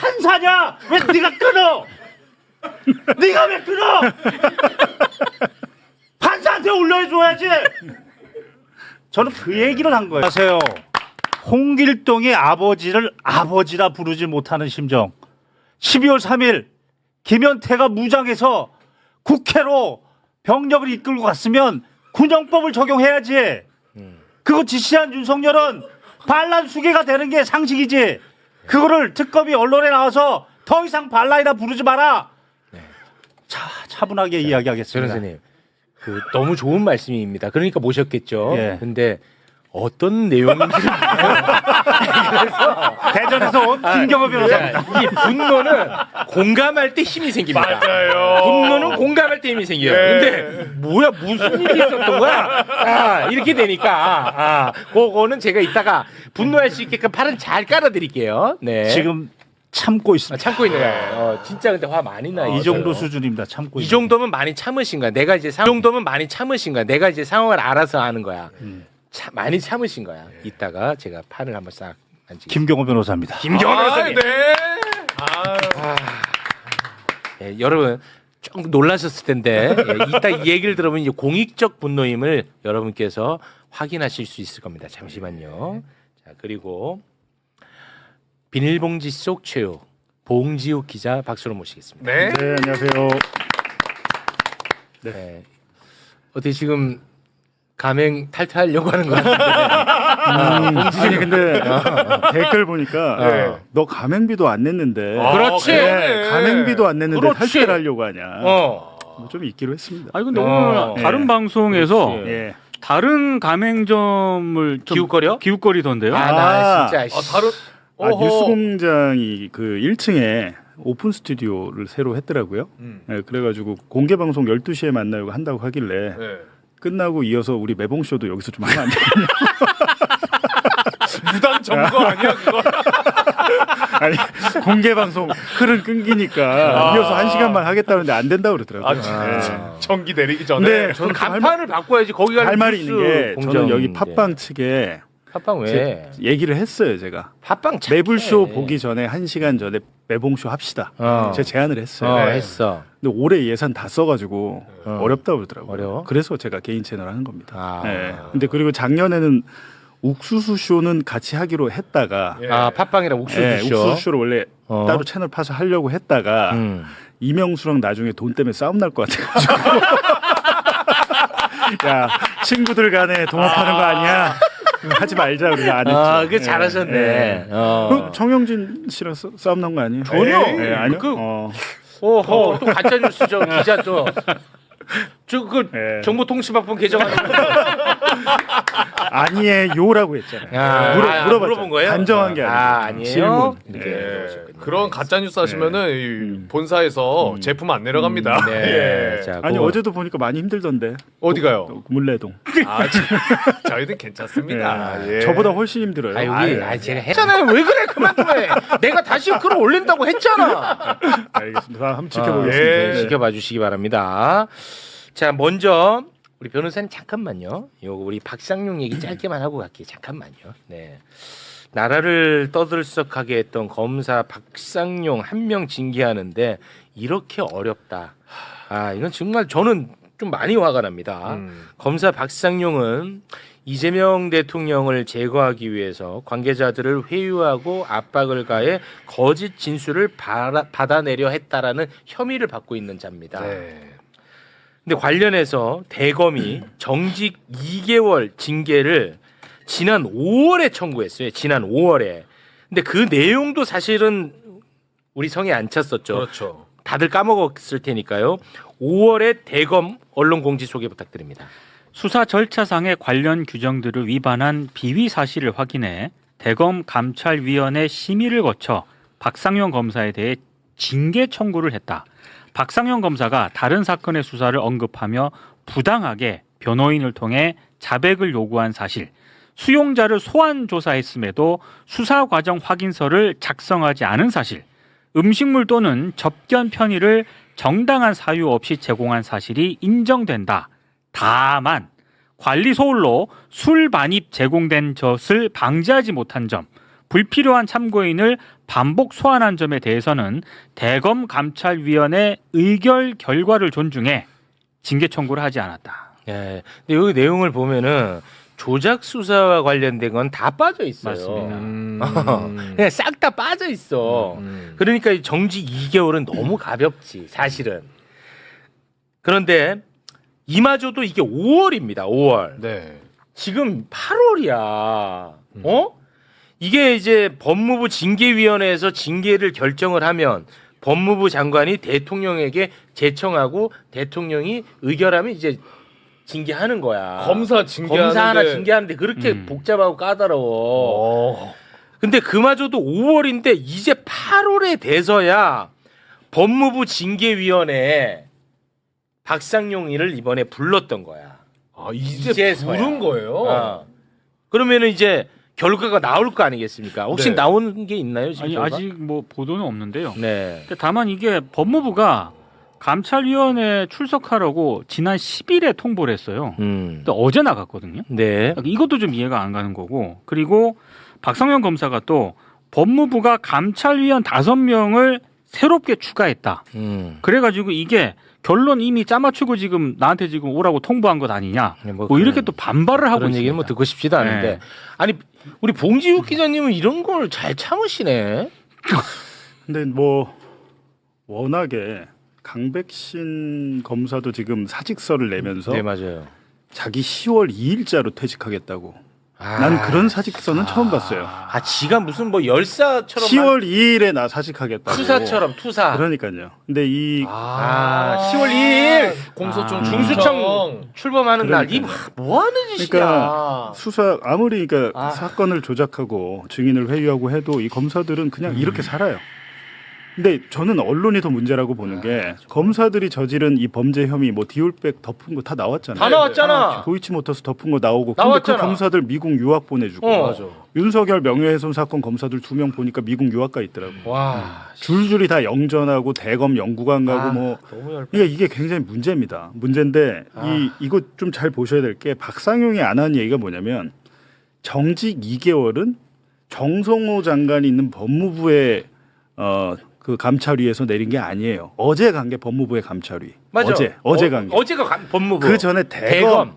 판사냐? 왜 네가 끊어? 네가 왜 끊어? 판사한테 올려줘야지. 저는 그 얘기를 한 거예요. 아세요? 홍길동의 아버지를 아버지라 부르지 못하는 심정. 12월 3일 김현태가 무장해서 국회로 병력을 이끌고 갔으면 군정법을 적용해야지. 그거 지시한 윤석열은 반란 수괴가 되는 게 상식이지. 그거를 특검이 언론에 나와서 더 이상 반란이라 부르지 마라. 차분하게 이야기하겠습니다. 변호사님, 그 너무 좋은 말씀입니다. 그러니까 모셨겠죠. 예. 근데 어떤 내용인지를 그래서 대전에서 온 김경호 변호사입니다. 이 분노는 공감할 때 힘이 생깁니다. 맞아요. 분노는 공감할 때 힘이 생겨요. 근데 뭐야 무슨 일이 있었던 거야? 이렇게 되니까 그거는 제가 이따가 분노할 수 있게끔 팔은 잘 깔아드릴게요. 네. 지금 참고 있습니다. 참고 있는 거예요. 진짜 근데 화 많이 나요. 이 정도 수준입니다. 참고. 이 정도면 많이 참으신 거야. 내가 이제 내가 이제 상황을 알아서 하는 거야. 많이 참으신 거야. 이따가 제가 판을 한번 싹 만지겠습니다. 김경호 변호사입니다. 김경호 변호사님. 네. 예, 여러분 조금 놀라셨을 텐데 이따 이 얘기를 들어보면 이제 공익적 분노임을 여러분께서 확인하실 수 있을 겁니다. 잠시만요. 자 그리고 비닐봉지 속 최후 봉지욱 기자 박수로 모시겠습니다. 네. 네, 안녕하세요. 네. 어떻게 지금 가맹 탈퇴하려고 하는 거 같은데. 아니 근데 댓글 보니까 네. 너 가맹비도 안 냈는데 그렇지. 네, 가맹비도 안 냈는데 그렇지. 탈퇴를 하려고 하냐 어. 뭐 좀 있기로 했습니다. 아니 근데 오늘 다른 네. 방송에서 그렇지. 예. 다른 가맹점을 좀 기웃거려? 기웃거리던데요. 나 진짜. 다른 뉴스공장이 그 1층에 오픈 스튜디오를 새로 했더라고요. 네, 그래가지고 공개 방송 12시에 만나려고 한다고 하길래 네. 끝나고 이어서 우리 매봉쇼도 여기서 좀 하면 안 되냐. 무단 점거 아니야 그거? 아니 공개 방송 흐름 끊기니까 이어서 1시간만 하겠다는데 안 된다고 그러더라고요. 전기 내리기 전에. 네, 저는 간판을 바꿔야지 거기가 할 말이 있는 게 저는 여기 팟빵 측에 팟빵 왜? 얘기를 했어요. 제가 팟빵 착해. 매불쇼 보기 전에 1시간 전에 매봉쇼 합시다. 제가 제안을 했어요. 했어. 근데 올해 예산 다 써가지고 어렵다고 그러더라고요. 어려워? 그래서 제가 개인 채널 하는 겁니다. 아. 네. 근데 그리고 작년에는 옥수수 쇼는 같이 하기로 했다가 예. 팟빵이랑 옥수수 네, 쇼. 옥수수 쇼를 원래 따로 채널 파서 하려고 했다가 이명수랑 나중에 돈 때문에 싸움 날 것 같아가지고 야 친구들 간에 동업하는 거 아니야? 하지 말자 우리가 안 했죠. 그 잘하셨네. 네. 정영진 씨랑 싸움 난 거 아니에요? 전혀. 네, 아니요. 또 가짜 뉴스죠 기자 또. 그 네. 정보통신학번 개정하는 거. 아니에요라고 했잖아요. 물어봤죠. 물어본 거예요? 단정한 게 아니에요. 아니에요. 질문. 이렇게 예. 물어보셨군요. 그런 가짜 뉴스 하시면은 이 본사에서 제품 안 내려갑니다. 네. 예. 자, 아니 그거. 어제도 보니까 많이 힘들던데. 어디가요? 물레동. 저희는 괜찮습니다. 네. 예. 저보다 훨씬 힘들어요. 제가 했잖아요. 왜 그래? 그만 좀 해. 내가 다시 글을 올린다고 했잖아. 알겠습니다. 한번 지켜보겠습니다. 예. 네. 지켜봐 주시기 바랍니다. 자, 먼저 우리 변호사님 잠깐만요. 요거 우리 박상용 얘기 짧게만 하고 갈게요. 잠깐만요. 네. 나라를 떠들썩하게 했던 검사 박상용 한 명 징계하는데 이렇게 어렵다. 이건 정말 저는 좀 많이 화가 납니다. 검사 박상용은 이재명 대통령을 제거하기 위해서 관계자들을 회유하고 압박을 가해 거짓 진술을 받아내려 했다라는 혐의를 받고 있는 자입니다. 네. 근데 관련해서 대검이 정직 2개월 징계를 지난 5월에 청구했어요. 지난 5월에. 근데 그 내용도 사실은 우리 성에 안 찼었죠. 그렇죠. 다들 까먹었을 테니까요. 5월에 대검 언론 공지 소개 부탁드립니다. 수사 절차상의 관련 규정들을 위반한 비위 사실을 확인해 대검 감찰위원회 심의를 거쳐 박상용 검사에 대해 징계 청구를 했다. 박상용 검사가 다른 사건의 수사를 언급하며 부당하게 변호인을 통해 자백을 요구한 사실, 수용자를 소환 조사했음에도 수사 과정 확인서를 작성하지 않은 사실, 음식물 또는 접견 편의를 정당한 사유 없이 제공한 사실이 인정된다. 다만 관리 소홀로 술 반입 제공된 것을 방지하지 못한 점, 불필요한 참고인을 반복 소환한 점에 대해서는 대검 감찰위원회 의결 결과를 존중해 징계 청구를 하지 않았다. 예. 근데 여기 내용을 보면은 조작 수사와 관련된 건 다 빠져 있어요. 맞습니다. 그냥 싹 다 빠져 있어. 그러니까 이 정직 2개월은 너무 가볍지, 사실은. 그런데 이마저도 이게 5월입니다. 5월. 네. 지금 8월이야. 어? 이게 이제 법무부 징계위원회에서 징계를 결정을 하면 법무부 장관이 대통령에게 제청하고 대통령이 의결하면 이제 징계하는 거야. 검사 징계하는데 검사 하나 징계하는데 그렇게 복잡하고 까다로워. 근데 그마저도 5월인데 이제 8월에 돼서야 법무부 징계위원회에 박상용이를 이번에 불렀던 거야. 아, 이제 이제서야. 부른 거예요. 그러면은 이제 결과가 나올 거 아니겠습니까? 혹시 네. 나오는 게 있나요 지금? 아니, 결과? 아직 뭐 보도는 없는데요. 네. 근데 다만 이게 법무부가 감찰위원회 출석하라고 지난 10일에 통보를 했어요. 근데 어제 나갔거든요. 네. 이것도 좀 이해가 안 가는 거고. 그리고 박상현 검사가 또 법무부가 감찰위원 5명을 새롭게 추가했다. 그래가지고 이게 결론 이미 짜맞추고 지금 나한테 지금 오라고 통보한 것 아니냐. 뭐 이렇게 또 반발을 하고 그런 있습니다. 얘기는 뭐 듣고 싶지도 않은데. 네. 아니 우리 봉지욱 기자님은 이런 걸 잘 참으시네. 근데 뭐 워낙에 강백신 검사도 지금 사직서를 내면서 네 맞아요. 자기 10월 2일자로 퇴직하겠다고. 아, 난 그런 사직서는 처음 봤어요. 아 지가 무슨 뭐 열사처럼 10월 2일에 나 사직하겠다고. 투사처럼 투사. 그러니까요. 근데 이 10월 2일 공소청 중수청 출범하는 날. 이 뭐 하는 짓이야. 그러니까 수사 아무리 그러니까 아. 사건을 조작하고 증인을 회유하고 해도 이 검사들은 그냥 이렇게 살아요. 근데 저는 언론이 더 문제라고 보는 게 검사들이 저지른 이 범죄 혐의 뭐 디올백 덮은 거 다 나왔잖아요. 다 나왔잖아. 도이치모터스 덮은 거 나오고 근데 나왔잖아. 그 검사들 미국 유학 보내주고 맞아. 윤석열 명예훼손 사건 검사들 2명 보니까 미국 유학 가 있더라고. 와. 줄줄이 다 영전하고 대검 연구관 가고 아, 뭐 너무 열. 그러니까 이게 굉장히 문제입니다. 문제인데 이거 좀 잘 보셔야 될 게 박상용이 안 하는 얘기가 뭐냐면 정직 2개월은 정성호 장관이 있는 법무부의 그 감찰위에서 내린 게 아니에요. 어제 간 게 법무부의 감찰위. 맞아. 어제 간 게. 어제가 법무부. 그 전에 대검.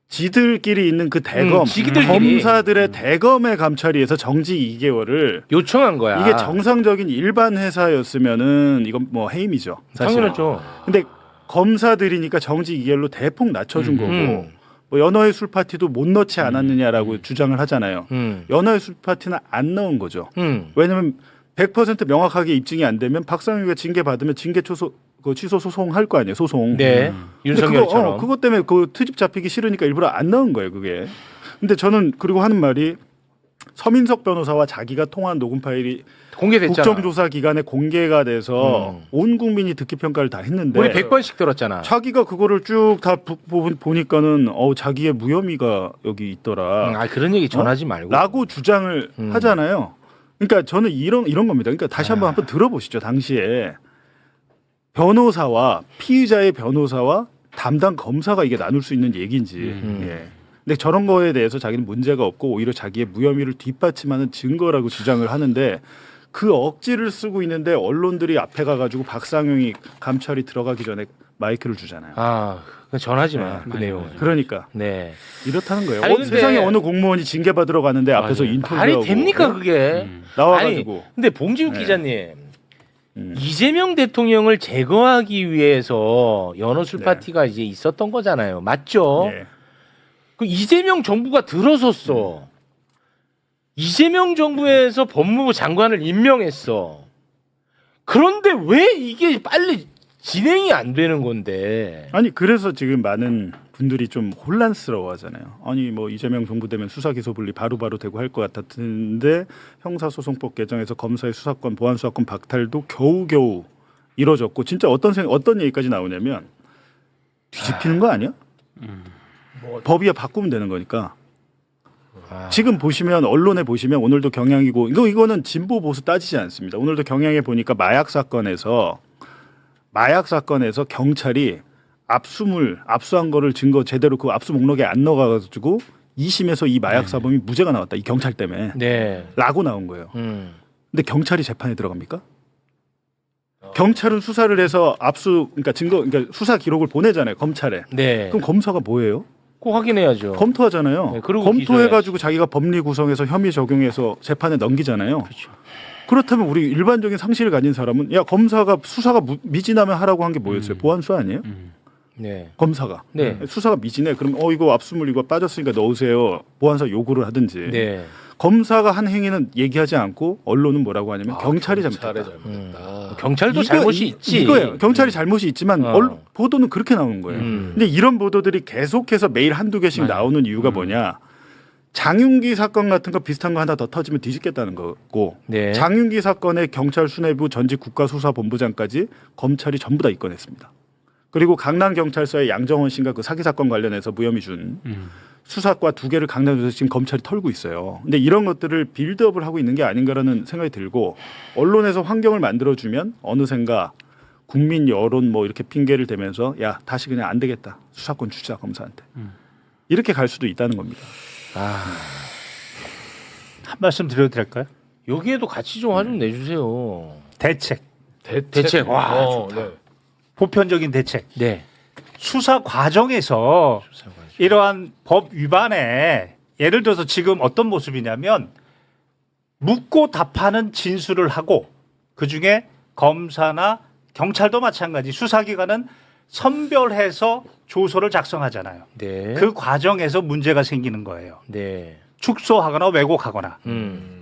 지들끼리 있는 그 대검 지들끼리. 검사들의 대검의 감찰위에서 정직 2개월을 요청한 거야. 이게 정상적인 일반 회사였으면은 이건 뭐 해임이죠. 사실. 당연하죠. 근데 검사들이니까 정직 2개월로 대폭 낮춰준 거고 뭐 연어의 술 파티도 못 넣지 않았느냐라고 주장을 하잖아요. 연어의 술 파티는 안 넣은 거죠. 왜냐하면 100% 명확하게 입증이 안 되면 박상용이가 징계 받으면 징계 취소 소송할 거 아니에요. 소송. 네. 근데 윤석열처럼. 그것 때문에 그 트집 잡히기 싫으니까 일부러 안 넣은 거예요. 그게. 근데 저는 그리고 하는 말이 서민석 변호사와 자기가 통화한 녹음 파일이 공개됐잖아. 국정조사 기간에 공개가 돼서 온 국민이 듣기 평가를 다 했는데 우리 100번씩 들었잖아. 자기가 그거를 쭉 다 보니까는 자기의 무혐의가 여기 있더라. 그런 얘기 전하지 말고. 라고 주장을 하잖아요. 그러니까 저는 이런 겁니다. 그러니까 다시 한번 들어보시죠. 당시에 변호사와 피의자의 변호사와 담당 검사가 이게 나눌 수 있는 얘기인지. 예. 근데 저런 거에 대해서 자기는 문제가 없고 오히려 자기의 무혐의를 뒷받침하는 증거라고 주장을 하는데 그 억지를 쓰고 있는데 언론들이 앞에 가가지고 박상용이 감찰이 들어가기 전에 마이크를 주잖아요. 그건 전하지 마. 그 내용. 그러니까 네. 이렇다는 거예요. 아니, 근데- 세상에 어느 공무원이 징계 받으러 가는데 앞에서 맞아요. 말이 인터뷰하고 됩니까 그게? 나와가지고 아니, 근데 봉지욱 네. 기자님. 이재명 대통령을 제거하기 위해서 연어술 네. 파티가 이제 있었던 거잖아요. 맞죠? 예. 그 이재명 정부가 들어섰어. 이재명 정부에서 법무부 장관을 임명했어. 그런데 왜 이게 빨리 진행이 안 되는 건데? 아니 그래서 지금 많은 분들이 좀 혼란스러워하잖아요. 아니 뭐 이재명 정부 되면 수사 기소 분리 바로바로 되고 할 것 같았는데 형사소송법 개정에서 검사의 수사권 보안 수사권 박탈도 겨우겨우 이뤄졌고 진짜 어떤 얘기까지 나오냐면 뒤집히는 거 아니야? 법이야 바꾸면 되는 거니까. 지금 보시면 언론에 보시면 오늘도 경향이고 이거는 진보 보수 따지지 않습니다. 오늘도 경향에 보니까 마약 사건에서 경찰이 압수한 거를 증거 제대로 그 압수 목록에 안 넣어가지고 2심에서 이 마약 사범이 무죄가 나왔다. 이 경찰 때문에. 네. 라고 나온 거예요. 근데 경찰이 재판에 들어갑니까? 경찰은 수사를 해서 그러니까 그러니까 수사 기록을 보내잖아요. 검찰에. 네. 그럼 검사가 뭐예요? 꼭 확인해야죠. 검토하잖아요. 네, 그리고 검토해가지고 자기가 법리 구성해서 혐의 적용해서 재판에 넘기잖아요. 그렇죠. 그렇다면 우리 일반적인 상식을 가진 사람은 야 검사가 수사가 미진하면 하라고 한 게 뭐였어요? 보안수 아니에요? 네. 검사가 네. 수사가 미진해. 그럼 이거 압수물 이거 빠졌으니까 넣으세요. 보안사 요구를 하든지. 네. 검사가 한 행위는 얘기하지 않고 언론은 뭐라고 하냐면 경찰이 잘못했다. 경찰도 잘못이 있지. 이거예요. 경찰이 잘못이 있지만 어. 보도는 그렇게 나오는 거예요. 근데 이런 보도들이 계속해서 매일 한두 개씩 맞아요. 나오는 이유가 뭐냐? 장윤기 사건 같은 거 비슷한 거 하나 더 터지면 뒤집겠다는 거고 네. 장윤기 사건의 경찰 수뇌부 전직 국가수사본부장까지 검찰이 전부 다 입건했습니다. 그리고 강남경찰서의 양정원 씨가 그 사기 사건 관련해서 무혐의 준 수사과 2개를 강남에서 지금 검찰이 털고 있어요. 근데 이런 것들을 빌드업을 하고 있는 게 아닌가라는 생각이 들고 언론에서 환경을 만들어주면 어느샌가 국민 여론 뭐 이렇게 핑계를 대면서 야 다시 그냥 안 되겠다 수사권 주자 검사한테 이렇게 갈 수도 있다는 겁니다. 한 말씀 드려도 될까요? 여기에도 같이 좀 화 좀 내주세요. 대책, 대책. 와, 좋다. 네. 보편적인 대책. 네. 수사 과정에서 이러한 법 위반에 예를 들어서 지금 어떤 모습이냐면 묻고 답하는 진술을 하고 그중에 검사나 경찰도 마찬가지 수사기관은 선별해서 조서를 작성하잖아요. 네. 그 과정에서 문제가 생기는 거예요. 네. 축소하거나 왜곡하거나.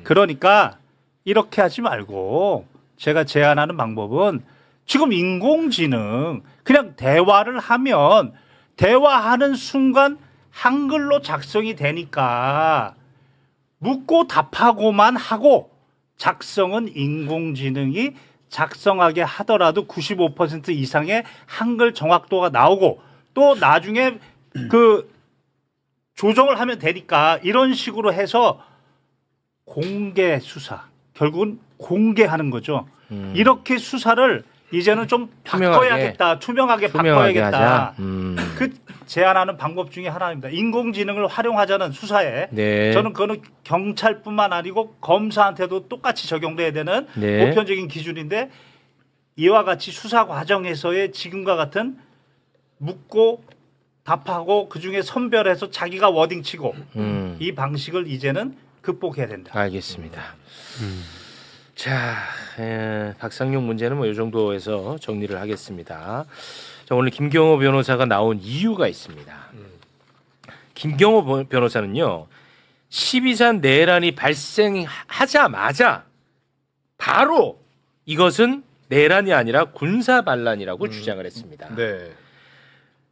그러니까 이렇게 하지 말고 제가 제안하는 방법은 지금 인공지능 그냥 대화를 하면 대화하는 순간 한글로 작성이 되니까 묻고 답하고만 하고 작성은 인공지능이 작성하게 하더라도 95% 이상의 한글 정확도가 나오고 또 나중에 그 조정을 하면 되니까 이런 식으로 해서 공개 수사 결국은 공개하는 거죠. 이렇게 수사를 이제는 좀 바꿔야겠다. 투명하게 바꿔야겠다. 그 제안하는 방법 중에 하나입니다. 인공지능을 활용하자는 수사에 네. 저는 그거는 경찰뿐만 아니고 검사한테도 똑같이 적용돼야 되는 네. 보편적인 기준인데 이와 같이 수사 과정에서의 지금과 같은 묻고 답하고 그중에 선별해서 자기가 워딩 치고 이 방식을 이제는 극복해야 된다. 알겠습니다. 자, 박상용 문제는 뭐 이 정도에서 정리를 하겠습니다. 자, 오늘 김경호 변호사가 나온 이유가 있습니다. 김경호 변호사는요, 12산 내란이 발생하자마자 바로 이것은 내란이 아니라 군사 반란이라고 주장을 했습니다. 네.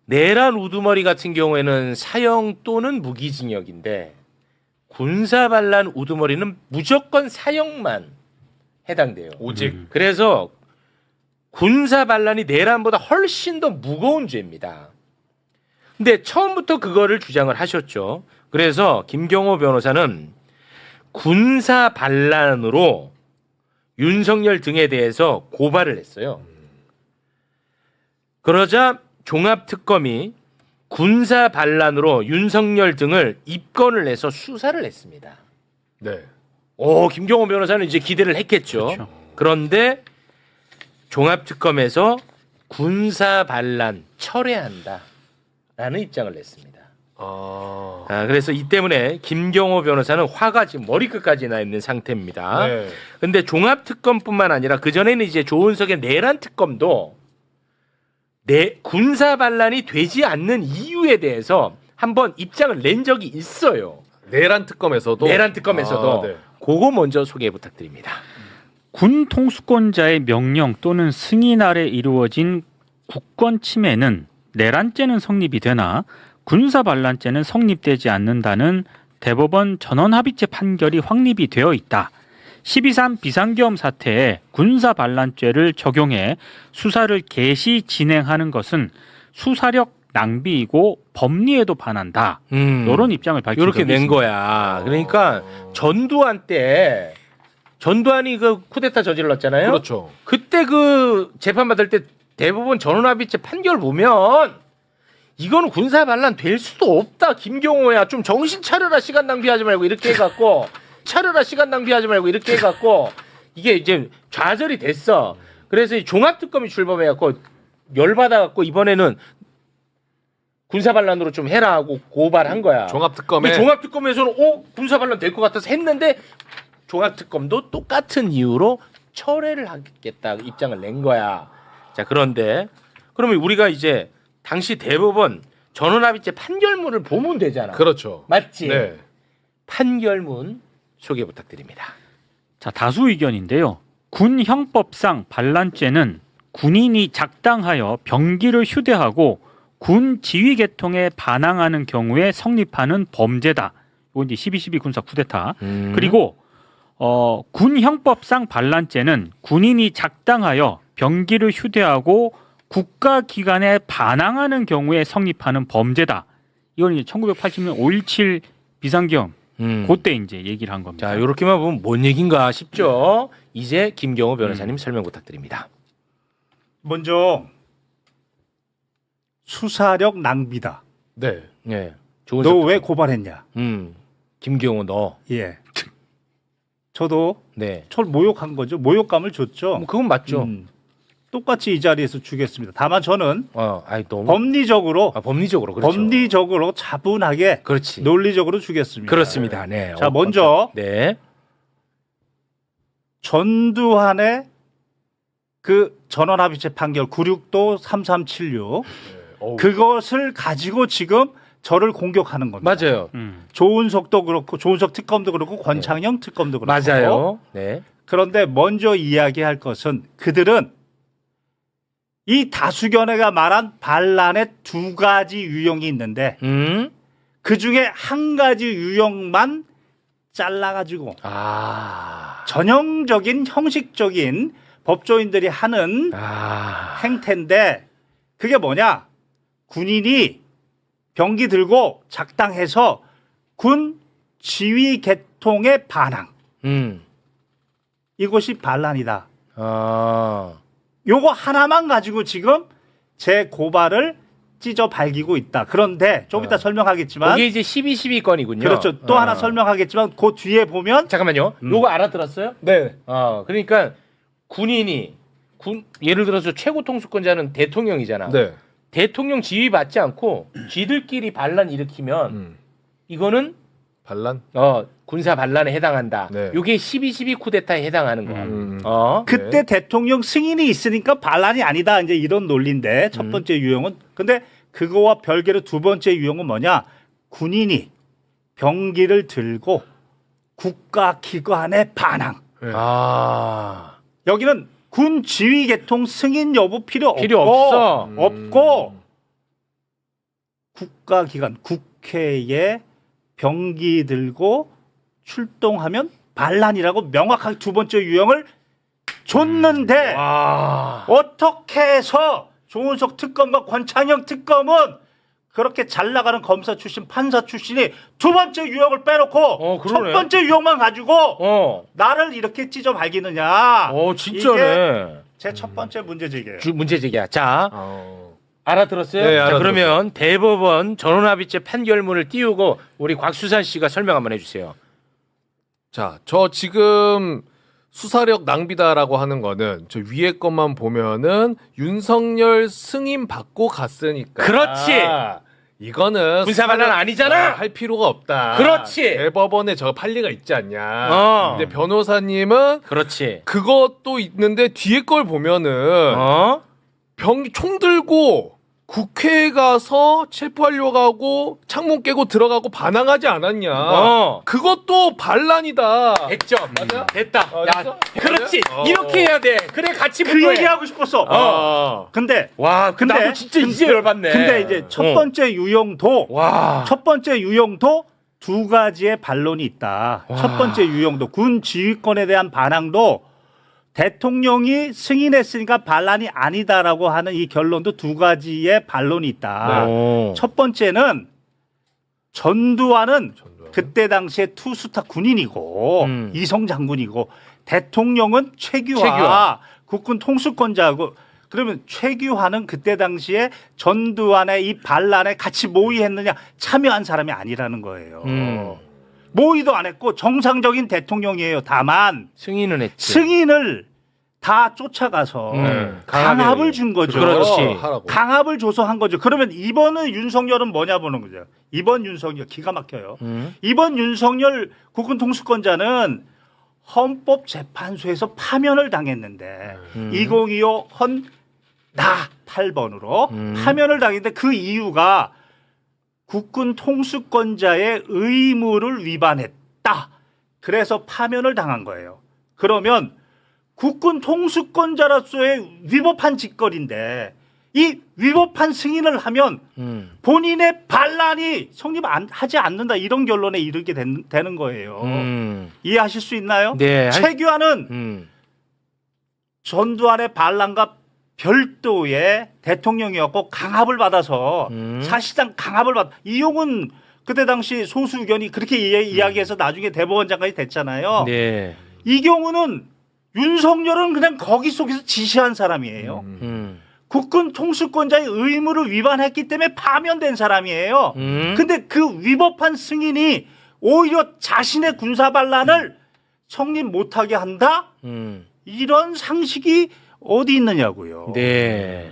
내란 우두머리 같은 경우에는 사형 또는 무기징역인데 군사 반란 우두머리는 무조건 사형만 해당돼요. 오직 그래서 군사 반란이 내란보다 훨씬 더 무거운 죄입니다. 근데 처음부터 그거를 주장을 하셨죠. 그래서 김경호 변호사는 군사 반란으로 윤석열 등에 대해서 고발을 했어요. 그러자 종합특검이 군사 반란으로 윤석열 등을 입건을 해서 수사를 했습니다. 네. 김경호 변호사는 이제 기대를 했겠죠. 그렇죠. 그런데 종합특검에서 군사 반란 철회한다라는 입장을 냈습니다. 그래서 이 때문에 김경호 변호사는 화가 지금 머리끝까지 나 있는 상태입니다. 네. 근데 종합특검뿐만 아니라 그전에는 이제 조은석의 내란특검도 군사 반란이 되지 않는 이유에 대해서 한번 입장을 낸 적이 있어요. 내란 특검에서도. 네. 그거 먼저 소개 부탁드립니다. 군 통수권자의 명령 또는 승인 아래 이루어진 국권 침해는 내란죄는 성립이 되나 군사반란죄는 성립되지 않는다는 대법원 전원합의체 판결이 확립이 되어 있다. 12.3 비상계엄 사태에 군사반란죄를 적용해 수사를 개시 진행하는 것은 수사력 낭비이고 법리에도 반한다. 이런 입장을 밝힌 이렇게 적이 낸 있습니다. 거야. 그러니까 전두환 때 전두환이 그 쿠데타 저질렀잖아요. 그렇죠. 그때 그 재판 받을 때 대법원 전원합의체 판결 보면 이거는 군사 반란 될 수도 없다. 김경호야 좀 정신 차려라. 시간 낭비하지 말고 이렇게 해갖고 차려라. 시간 낭비하지 말고 이렇게 해갖고 이게 이제 좌절이 됐어. 그래서 이 종합특검이 출범해갖고 열받아갖고 이번에는 군사 반란으로 좀 해라 하고 고발한 거야. 종합특검에 종합특검에서는 군사 반란 될 것 같아서 했는데 종합특검도 똑같은 이유로 철회를 하겠다 입장을 낸 거야. 자, 그런데 그러면 우리가 이제 당시 대법원 전원합의체 판결문을 보면 되잖아. 그렇죠. 맞지? 네. 판결문 소개 부탁드립니다. 자, 다수 의견인데요. 군 형법상 반란죄는 군인이 작당하여 병기를 휴대하고 군 지휘 계통에 반항하는 경우에 성립하는 범죄다. 이건 이제 12.12 군사 쿠데타. 그리고 군 형법상 반란죄는 군인이 작당하여 병기를 휴대하고 국가기관에 반항하는 경우에 성립하는 범죄다. 이건 이제 1980년 5.17 비상경 그때 이제 얘기를 한 겁니다. 자, 이렇게만 보면 뭔 얘기인가 싶죠. 이제 김경호 변호사님 설명 부탁드립니다. 먼저 수사력 낭비다. 네. 네. 좋은 너 접근. 왜 고발했냐? 김경호 너. 예. 저도 네. 저를 모욕한 거죠. 모욕감을 줬죠. 뭐 그건 맞죠. 똑같이 이 자리에서 주겠습니다. 다만 저는 아니 너무 법리적으로 법리적으로 그렇죠. 법리적으로 차분하게 그렇지. 논리적으로 주겠습니다. 그렇습니다. 네. 자, 먼저 네. 전두환의 그 전원합의체 판결 96도 3376 그것을 가지고 지금 저를 공격하는 겁니다. 맞아요. 조은석도 그렇고 조은석 특검도 그렇고 권창영 특검도 그렇고 맞아요. 네. 그런데 먼저 이야기할 것은 그들은 이 다수견해가 말한 반란의 두 가지 유형이 있는데 그 중에 한 가지 유형만 잘라가지고 전형적인 형식적인 법조인들이 하는 행태인데 그게 뭐냐? 군인이 병기 들고 작당해서 군 지휘 계통의 반항. 이것이 반란이다. 요거 하나만 가지고 지금 제 고발을 찢어 발기고 있다. 그런데 좀 이따 설명하겠지만 이게 이제 12.12 건이군요. 그렇죠. 또 하나 설명하겠지만 그 뒤에 보면 잠깐만요. 요거 알아들었어요? 네. 그러니까 군인이 예를 들어서 최고 통수권자는 대통령이잖아. 네. 대통령 지휘 받지 않고 쥐들끼리 반란 일으키면 이거는 반란? 군사 반란에 해당한다. 네. 요게 12.12 쿠데타에 해당하는 거야. 그때 대통령 승인이 있으니까 반란이 아니다. 이제 이런 논리인데 첫 번째 유형은 근데 그거와 별개로 두 번째 유형은 뭐냐? 군인이 병기를 들고 국가기관에 반항. 여기는 군 지휘 계통 승인 여부 필요 없어. 없고 국가기관 국회에 병기 들고 출동하면 반란이라고 명확하게 두 번째 유형을 줬는데 어떻게 해서 조은석 특검과 권창영 특검은 그렇게 잘 나가는 검사 출신 판사 출신이 두 번째 유형을 빼놓고 첫 그러네. 번째 유형만 가지고 나를 이렇게 찢어 발기느냐. 진짜네. 제 첫 번째 문제제기예요. 문제제기야. 자, 알아들었어요? 네, 자, 알아들었어요. 그러면 대법원 전원합의체 판결문을 띄우고 우리 곽수산 씨가 설명 한번 해주세요. 자, 저 지금 수사력 낭비다라고 하는 거는 저 위에 것만 보면은 윤석열 승인 받고 갔으니까. 그렇지. 이거는 군사 반란 아니잖아. 할 필요가 없다. 그렇지. 대법원에 저 판례가 있지 않냐. 근데 변호사님은 그렇지. 그것도 있는데 뒤에 걸 보면은 총 들고 국회에 가서 체포하려고 하고 창문 깨고 들어가고 반항하지 않았냐. 그것도 반란이다. 100점. 맞아? 됐다. 야, 됐어? 그렇지. 맞아? 이렇게 해야 돼. 그래 같이 그 분노해. 얘기하고 싶었어. 근데 와, 근데 나도 진짜 이제 열받네. 근데 이제 첫 번째 유형도 와. 첫 번째 유형도 두 가지의 반론이 있다. 첫 번째 유형도 군 지휘권에 대한 반항도 대통령이 승인했으니까 반란이 아니다라고 하는 이 결론도 두 가지의 반론이 있다. 첫 번째는 전두환은 그때 당시에 투스타 군인이고 이성 장군이고 대통령은 최규하 국군 통수권자고 그러면 최규환은 그때 당시에 전두환의 이 반란에 같이 모의했느냐 참여한 사람이 아니라는 거예요. 모의도 안 했고 정상적인 대통령이에요. 다만 승인은 했지. 승인을 다 쫓아가서 강압을 준 거죠. 그렇지. 하라고. 강압을 줘서 한 거죠. 그러면 이번은 윤석열은 뭐냐 보는 거죠. 이번 윤석열 기가 막혀요. 이번 윤석열 국군 통수권자는 헌법재판소에서 파면을 당했는데 2025 헌나 8번으로 파면을 당했는데 그 이유가 국군 통수권자의 의무를 위반했다. 그래서 파면을 당한 거예요. 그러면 국군 통수권자로서의 위법한 짓거리인데 이 위법한 승인을 하면 본인의 반란이 성립하지 않는다 이런 결론에 이르게 되는 거예요. 이해하실 수 있나요? 네. 최규환은 전두환의 반란과 별도의 대통령이었고 강압을 받아서 사실상 강압을 받. 이용은 그때 당시 소수 의견이 그렇게 이야기해서 나중에 대법원장까지 됐잖아요. 네. 이 경우는 윤석열은 그냥 거기 속에서 지시한 사람이에요. 국군 통수권자의 의무를 위반했기 때문에 파면된 사람이에요. 근데 그 위법한 승인이 오히려 자신의 군사 반란을 성립 못하게 한다? 이런 상식이 어디 있느냐고요. 네.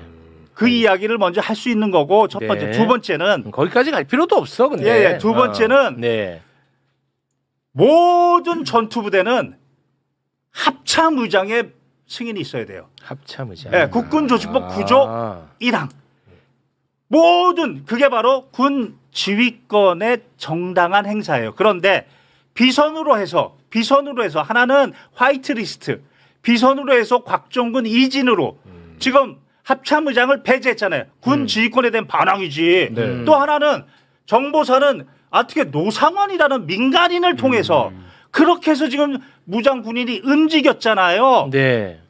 그 이야기를 먼저 할 수 있는 거고 첫 번째. 네. 두 번째는 거기까지 갈 필요도 없어. 근데. 두 번째는 네. 모든 전투부대는 합참의장의 승인이 있어야 돼요. 합참의장. 네, 국군조직법 9조 1항. 모든 그게 바로 군 지휘권의 정당한 행사예요. 그런데 비선으로 해서 하나는 화이트리스트, 비선으로 해서 곽종근 이진으로 지금 합참의장을 배제했잖아요. 군 지휘권에 대한 반항이지. 네. 또 하나는 정보사는 어떻게 노상원이라는 민간인을 통해서 그렇게 해서 지금 무장 군인이 움직였잖아요. 네.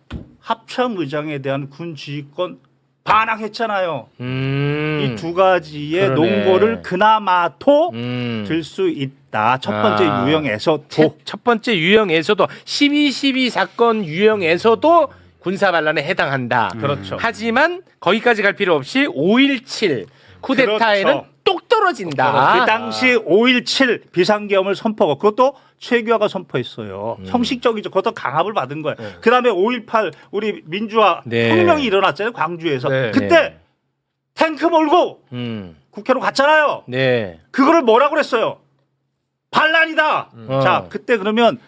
합참의장에 대한 군 지휘권 반항했잖아요. 이 두 가지의 그러네. 논거를 그나마도 들 수 있다. 첫 번째 유형에서도. 첫 번째 유형에서도 12.12 사건 유형에서도 군사 반란에 해당한다. 그렇죠. 하지만 거기까지 갈 필요 없이 5.17 쿠데타에는 그렇죠. 똑 떨어진다. 그 당시 5.17 비상계엄을 선포하고 그것도 최규하가 선포했어요. 형식적이죠. 그것도 강압을 받은 거예요. 그다음에 5.18 우리 민주화 네. 혁명이 일어났잖아요. 광주에서. 네. 그때 네. 탱크 몰고 국회로 갔잖아요. 네. 그거를 뭐라고 그랬어요? 반란이다. 어. 자, 그때 그러면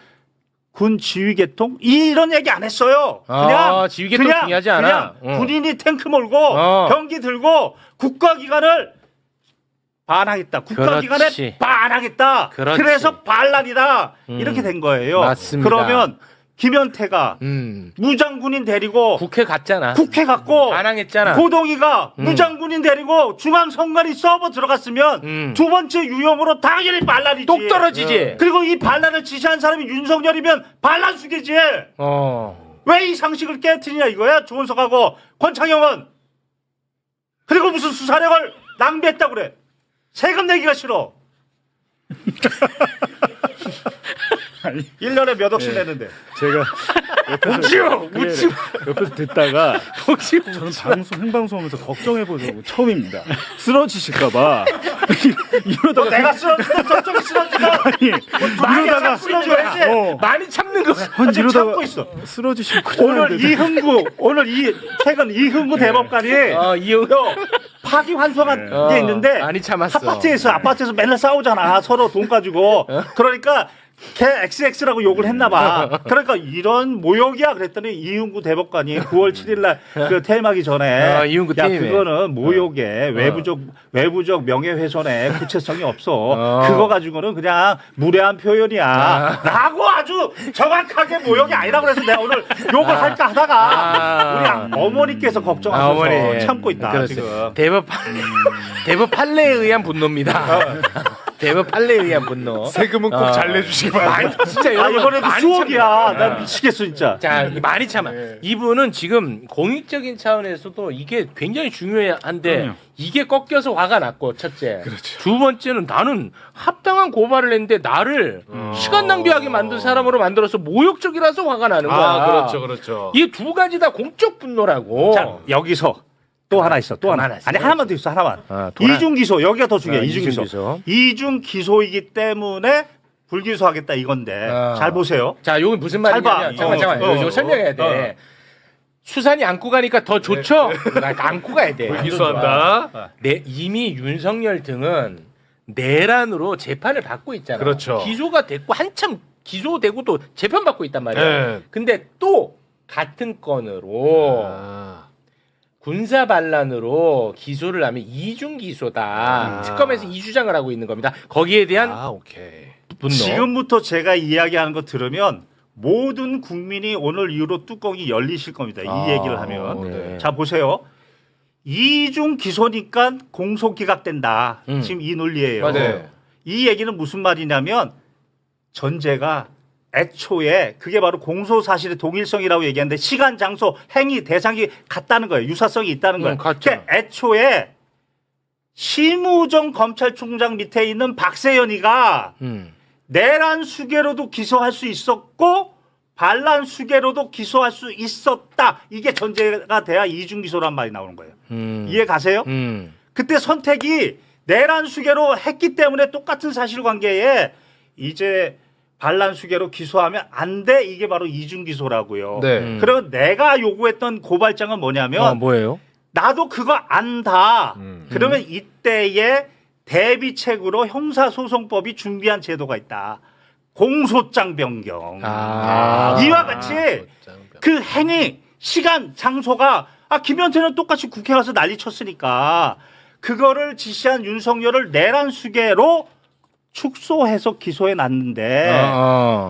군 지휘 계통 이런 얘기 안 했어요. 그냥 지휘 계통 중요하지 않아. 그냥 군인이 탱크 몰고 어. 경기 들고 국가기관을 반항했다. 국가기관에 그렇지. 반항했다. 그렇지. 그래서 반란이다. 이렇게 된 거예요. 맞습니다. 그러면 김현태가 무장군인 데리고 국회 갔잖아. 국회 갔고 반항했잖아. 고동이가 무장군인 데리고 중앙선관위 서버 들어갔으면 두 번째 유형으로 당연히 반란이지. 똑 떨어지지. 그리고 이 반란을 지시한 사람이 윤석열이면 반란 수계지. 왜 이 상식을 깨트리냐 이거야. 조은석하고 권창형은. 그리고 무슨 수사력을 낭비했다고 그래. 세금 내기가 싫어. 1년에 몇 억씩 내는데. 제가 옆에서 듣다가 저는 생방송하면서 걱정해보고 처음입니다. 쓰러지실까봐 이러다가 내가 쓰러지면 저쪽이 쓰러지다. 아니 이러다가 쓰러져야지. 많이 참는 거. 아니 지금 이러다가 참고 있어. 쓰러지실 오늘 이흥구 최근 이흥구 대법관이 이용. 파기 환송한 게 있는데 많이 참았어. 아파트에서 맨날 싸우잖아. 서로 돈 가지고. 그러니까 걔 XX라고 욕을 했나 봐. 그러니까 이런 모욕이야 그랬더니 이흥구 대법관이 9월 7일 날 그 퇴임하기 전에 이흥구 야 퇴임해. 그거는 모욕에 외부적 명예훼손에 구체성이 없어. 그거 가지고는 그냥 무례한 표현이야. 라고 아주 정확하게 모욕이 아니라고 그래서 내가 오늘 욕을 할까 하다가 우리 어머니께서 걱정하셔서 어머니. 참고 있다. 그렇지. 지금. 대법 판례에 의한 분노입니다. 대법 판례에 의한 분노. 세금은 꼭 잘 내주시기 바랍니다. 많이, 진짜 아, 여러분 이번에도 많이 추억이야. 참여해요. 나 미치겠어 진짜. 자, 많이 참아. 네. 이분은 지금 공익적인 차원에서도 이게 굉장히 중요한데 그럼요. 이게 꺾여서 화가 났고 첫째. 두 번째는 나는 합당한 고발을 했는데 나를 시간 낭비하게 만든 사람으로 만들어서 모욕적이라서 화가 나는 거야. 아, 그렇죠, 그렇죠. 이 두 가지 다 공적 분노라고. 자 여기서 또 하나 있어. 또 하나. 하나 있어요. 아니 하나만 더 있어. 하나만. 아, 도나- 이중 기소 여기가 더 중요해. 아, 이중 이중 기소. 기소. 이중 기소이기 때문에 불기소하겠다 이건데 아. 잘 보세요. 자, 요건 무슨 잘 봐. 말이냐면 잠깐만. 이거 설명해야 돼. 수산이 안고 가니까 더 좋죠? 안고 가야 돼. 불기소한다. 이미 윤석열 등은 내란으로 재판을 받고 있잖아. 그렇죠. 기소가 됐고 한참 기소되고 또 재판 받고 있단 말이야. 네. 근데 또 같은 건으로 아. 군사 반란으로 기소를 하면 이중 기소다. 아. 특검에서 이 주장을 하고 있는 겁니다. 거기에 대한 아, 오케이. 분노. 지금부터 제가 이야기하는 거 들으면 모든 국민이 오늘 이후로 뚜껑이 열리실 겁니다. 아, 이 얘기를 하면. 네. 자 보세요. 이중 기소니까 공소 기각된다. 지금 이 논리예요. 맞아요. 이 얘기는 무슨 말이냐면 전제가 애초에 그게 바로 공소 사실의 동일성이라고 얘기하는데 시간, 장소, 행위, 대상이 같다는 거예요. 유사성이 있다는 거예요. 같죠. 그러니까 애초에 심우정 검찰총장 밑에 있는 박세현이가 내란 수괴로도 기소할 수 있었고 반란 수괴로도 기소할 수 있었다. 이게 전제가 돼야 이중 기소란 말이 나오는 거예요. 이해 가세요? 그때 선택이 내란 수괴로 했기 때문에 똑같은 사실관계에 이제 반란 수괴로 기소하면 안 돼. 이게 바로 이중 기소라고요. 네. 그리고 내가 요구했던 고발장은 뭐냐면 뭐예요? 나도 그거 안다. 그러면 이때에 대비책으로 형사소송법이 준비한 제도가 있다. 공소장 변경. 이와 같이 그 행위, 시간, 장소가 김현태는 똑같이 국회 가서 난리 쳤으니까 그거를 지시한 윤석열을 내란 수괴로 축소해서 기소해 놨는데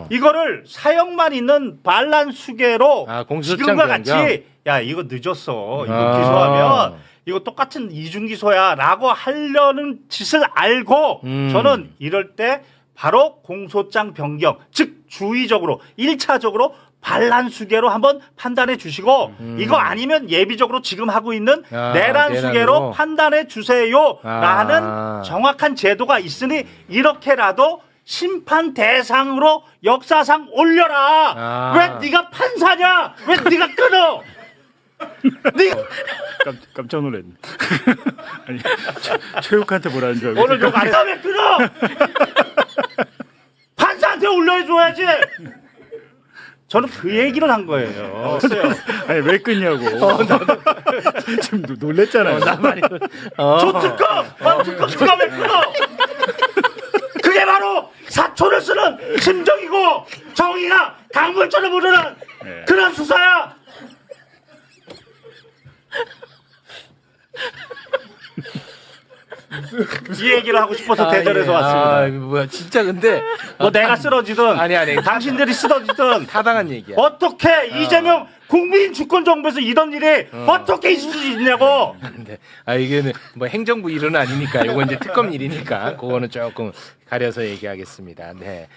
이거를 사형만 있는 반란 수괴로 공소장 지금과 변경. 같이 야 이거 늦었어. 이거 기소하면 이거 똑같은 이중 기소야라고 하려는 짓을 알고 저는 이럴 때 바로 공소장 변경 즉 주의적으로 1차적으로 반란 수괴로 한번 판단해 주시고 이거 아니면 예비적으로 지금 하고 있는 내란 수괴로 내란으로. 판단해 주세요라는 정확한 제도가 있으니 이렇게라도 심판 대상으로 역사상 올려라. 왜 네가 판사냐? 왜 네가 끊어? 네가 깜짝 놀랐네. 아니, 체육한테 뭐라는 줄 알고. 오늘 욕 안 해. 왜 끊어? 판사한테 올려줘야지. 저는 그 얘기를 한 거예요. 아니 왜 끊냐고. 지금 놀랬잖아요. 조특검 누가 왜 끊어? 그게 바로 사초를 쓰는 심정이고 정의가 강물처럼 흐르는 그런 수사야. 이 얘기를 하고 싶어서 대전에서 왔습니다. 이거 뭐야? 진짜 근데 뭐 내가 쓰러지든 아니. 당신들이 쓰러지든 타당한 얘기야. 어떻게 이재명 국민 주권 정부에서 이런 일이 어떻게 있을 수 있냐고. 근데 이게 뭐 행정부 일은 아니니까 이거 이제 특검 일이니까 그거는 조금 가려서 얘기하겠습니다. 네.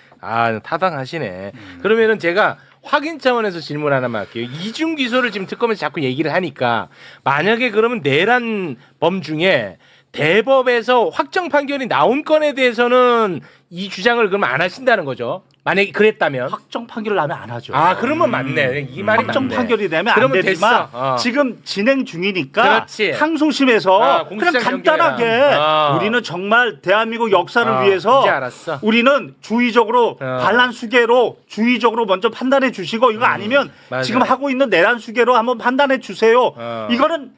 타당하시네. 그러면은 제가 확인 차원에서 질문 하나만 할게요. 이중 기소를 지금 특검에서 자꾸 얘기를 하니까 만약에 그러면 내란 범 중에 대법에서 확정 판결이 나온 건에 대해서는 이 주장을 그럼 안 하신다는 거죠? 만약에 그랬다면 확정 판결을 나면 안 하죠. 그러면 맞네. 이 말이 확정 맞네. 판결이 되면 안 그러면 되지만 됐어. 지금 진행 중이니까 그렇지. 항소심에서 그냥 공소장 간단하게 변경이라. 우리는 정말 대한민국 역사를 이제 위해서 알았어. 우리는 주의적으로 반란 수괴로 주의적으로 먼저 판단해 주시고 이거 아니면 맞아요. 지금 하고 있는 내란 수괴로 한번 판단해 주세요. 이거는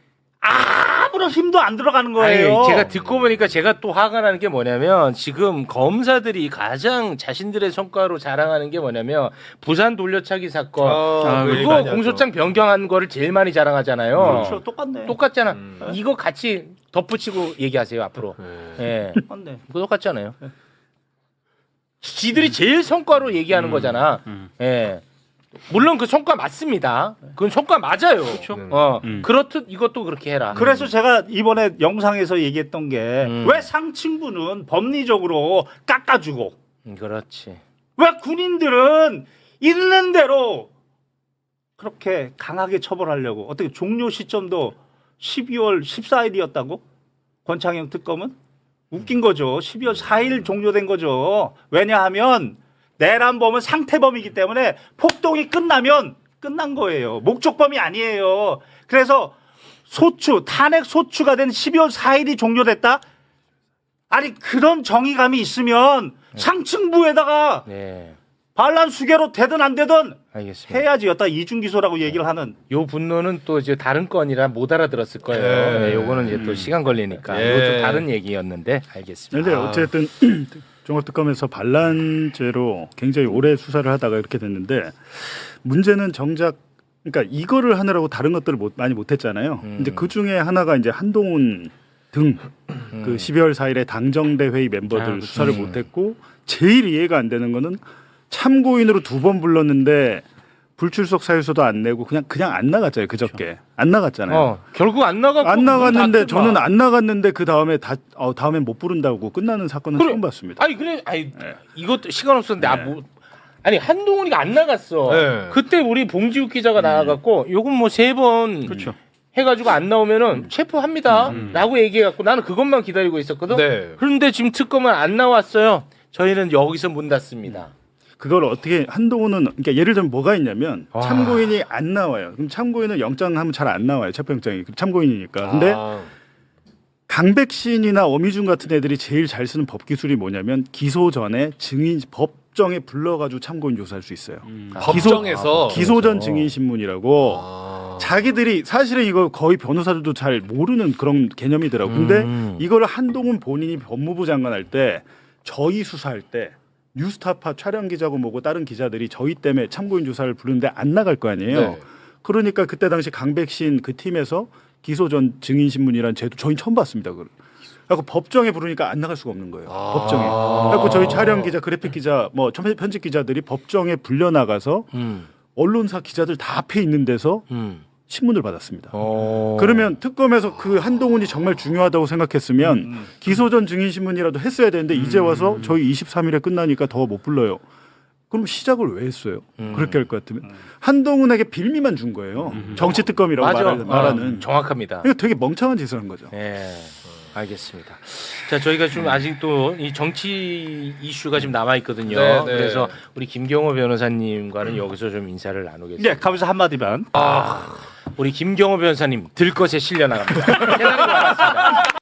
아무런 힘도 안 들어가는 거예요. 아니, 제가 듣고 보니까 제가 또 화가 나는 게 뭐냐면 지금 검사들이 가장 자신들의 성과로 자랑하는 게 뭐냐면 부산 돌려차기 사건 그거 공소장 변경한 거를 제일 많이 자랑하잖아요. 그렇죠. 똑같네. 똑같잖아. 이거 같이 덧붙이고 얘기하세요 앞으로. 예, 똑같네. 그거 똑같잖아요. 지들이 제일 성과로 얘기하는 거잖아. 예. 물론 그 성과 맞습니다. 그건 성과 맞아요. 그렇죠. 그렇듯 이것도 그렇게 해라. 그래서 제가 이번에 영상에서 얘기했던 게 왜 상층부는 법리적으로 깎아주고 그렇지. 왜 군인들은 있는 대로 그렇게 강하게 처벌하려고 어떻게 종료 시점도 12월 14일이었다고? 권창형 특검은? 웃긴 거죠. 12월 4일 종료된 거죠. 왜냐하면 내란범은 상태범이기 때문에 폭동이 끝나면 끝난 거예요. 목적범이 아니에요. 그래서 탄핵 소추가 된 12월 4일이 종료됐다? 아니 그런 정의감이 있으면 상층부에다가 네. 반란 수개로 되든 안 되든 알겠습니다. 해야지. 여기다 이중기소라고 얘기를 하는. 요 분노는 또 이제 다른 건이라 못 알아들었을 거예요. 네. 네, 요거는 이제 또 시간 걸리니까 예. 이거 좀 다른 얘기였는데 알겠습니다. 근데 어쨌든 종합특검에서 반란죄로 굉장히 오래 수사를 하다가 이렇게 됐는데 문제는 정작 그러니까 이거를 하느라고 다른 것들을 많이 못했잖아요. 근데 그 중에 하나가 이제 한동훈 등 그 12월 4일에 당정대 회의 멤버들 수사를 못했고 제일 이해가 안 되는 거는 참고인으로 2번 불렀는데 불출석 사유서도 안 내고 그냥 안 나갔잖아요. 그저께 안 나갔잖아요. 결국 안 나갔고 안 나갔는데 문 닫더만. 저는 안 나갔는데 그 다음에 다음엔 못 부른다고 끝나는 사건은 그래. 처음 봤습니다. 이것도 시간 없었는데 아니 한동훈이가 안 나갔어. 네. 그때 우리 봉지욱 기자가 나와갖고 요건 뭐 3번 그렇죠. 해가지고 안 나오면은 체포합니다라고 얘기해갖고 나는 그것만 기다리고 있었거든. 네. 그런데 지금 특검은 안 나왔어요. 저희는 여기서 문 닫습니다. 그걸 어떻게 한동훈은 그러니까 예를 들면 뭐가 있냐면 와. 참고인이 안 나와요. 그럼 참고인은 영장하면 잘 안 나와요. 체포영장이 참고인이니까. 근데 강백신이나 어미준 같은 애들이 제일 잘 쓰는 법 기술이 뭐냐면 기소 전에 법정에 불러가지고 참고인 조사할 수 있어요. 법정에서 기소 전 증인 신문이라고 자기들이 사실은 이거 거의 변호사들도 잘 모르는 그런 개념이더라고. 근데 이거를 한동훈 본인이 법무부 장관 할 때 저희 수사할 때 뉴스타파 촬영 기자고 뭐고 다른 기자들이 저희 때문에 참고인 조사를 부르는데 안 나갈 거 아니에요. 네. 그러니까 그때 당시 강백신 그 팀에서 기소 전 증인 신문이라는 제도 저희 처음 봤습니다. 그걸. 그래서 법정에 부르니까 안 나갈 수가 없는 거예요. 법정에. 그래서 저희 촬영 기자, 그래픽 기자, 뭐 편집 기자들이 법정에 불려 나가서 언론사 기자들 다 앞에 있는 데서 신문을 받았습니다. 그러면 특검에서 그 한동훈이 정말 중요하다고 생각했으면 기소 전 증인 신문이라도 했어야 되는데 이제 와서 저희 23일에 끝나니까 더 못 불러요. 그럼 시작을 왜 했어요? 그렇게 할 것 같으면 한동훈에게 빌미만 준 거예요. 정치 특검이라고 말하는. 정확합니다. 이거 되게 멍청한 짓을 한 거죠. 네, 알겠습니다. 자, 저희가 좀 아직도 이 정치 이슈가 좀 남아 있거든요. 네, 네. 그래서 우리 김경호 변호사님과는 여기서 좀 인사를 나누겠습니다. 네, 가면서 한마디만. 우리 김경호 변호사님 들것에 실려 나갑니다. 대단히 고맙습니다.